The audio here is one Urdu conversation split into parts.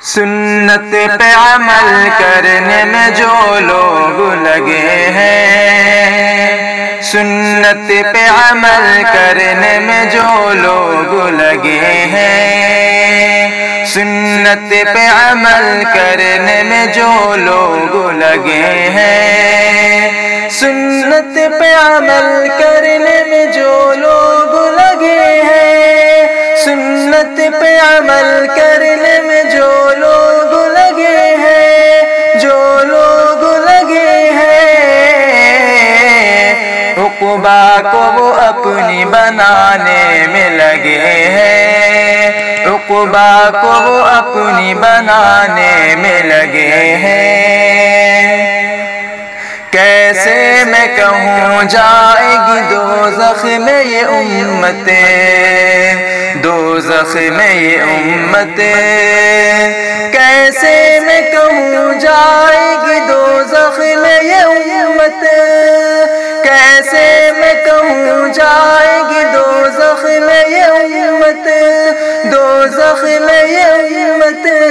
سنت پہ عمل کرنے میں جو لوگ لگے ہیں، سنت پہ عمل کرنے میں جو لوگ لگے ہیں، سنت پہ عمل کرنے میں جو لوگ لگے ہیں، سنت پہ عمل کرنے میں جو لوگ لگے ہیں، سنت پہ عمل کرنے میں جو لوگ لگے ہیں، جو لوگ لگے ہیں، عقبہ کو وہ اپنی بنانے میں لگے ہیں، عقبہ کو وہ اپنی بنانے میں لگے ہیں۔ کیسے میں کہوں جائے گی دوزخ میں یہ امتیں، دوزخ میں یہ امتیں، کیسے میں کہوں جائے گی دوزخ میں یہ امتیں، کیسے میں کہوں جائے گی دوزخ میں یہ امتیں، دوزخ میں یہ امتیں۔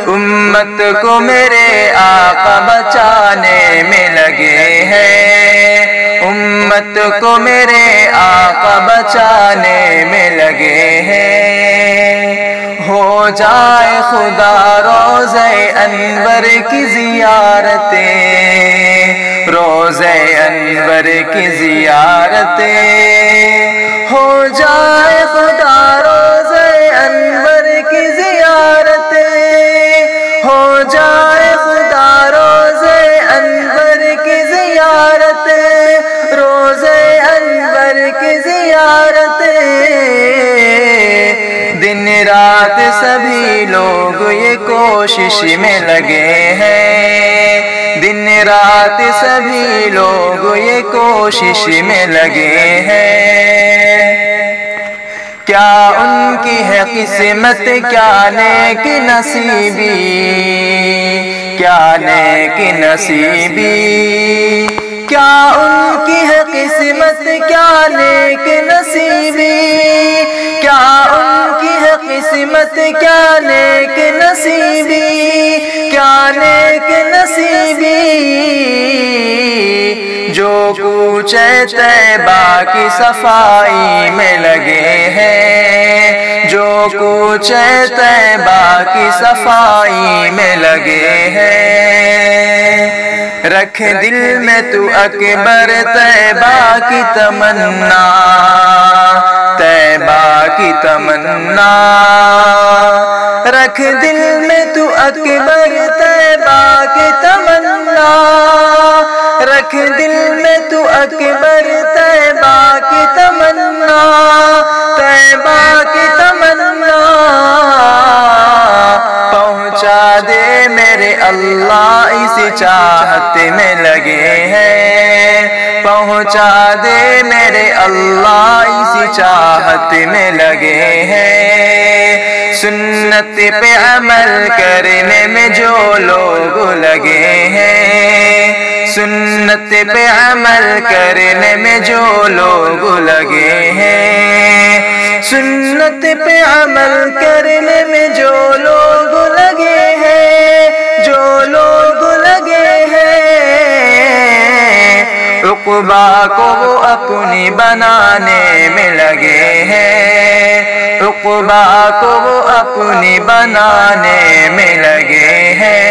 امت کو میرے آقا بچانے میں لگے ہیں، امت کو میرے آقا بچانے میں لگے ہیں۔ ہو جائے خدا روضہ انور کی زیارتیں، روضہ انور کی زیارتیں، ہو جائے خدا روضہ انور کی زیارتیں، ہو جائے خدا روضہ انور کی زیارتیں، روضہ انور کی زیارتیں۔ دن رات سبھی لوگ یہ کوشش میں لگے ہیں، دن رات سبھی لوگ یہ کوشش میں لگے ہیں۔ کیا ان کی ہے قسمت، کیا نیک نصیبی، کیا نیک نصیبی، کیا ان کی ہے قسمت، کیا نیک نصیبی، کیا ان کی ہے قسمت، کیا نیک نصیبی، کیا نیک نصیبی، جو کوچہ طیبہ کی صفائی میں لگے ہیں، جو کوچہ طیبہ کی صفائی میں لگے ہیں۔ رکھ دل میں تو اکبر طیبہ کی تمنا، طیبہ کی تمنا، رکھ دل میں تو اکبر طیبہ کی تمنا، رکھ دل میں تو اکبر طیبہ کی تمنا، طیبہ کی تمنا۔ پہنچا دے میرے اللہ اسی چاہت میں لگے ہیں، پہنچا دے میرے اللہ اسی چاہت میں لگے ہیں۔ سنت پہ عمل کرنے میں جو لوگ لگے ہیں، سنت پہ عمل کرنے میں جو لوگ لگے ہیں، سنت پہ عمل کرنے میں جو لوگ لگے ہیں، جو لوگ لگے ہیں، عقبہ کو وہ اپنی بنانے میں لگے ہیں، عقبہ کو وہ اپنی بنانے میں لگے ہیں۔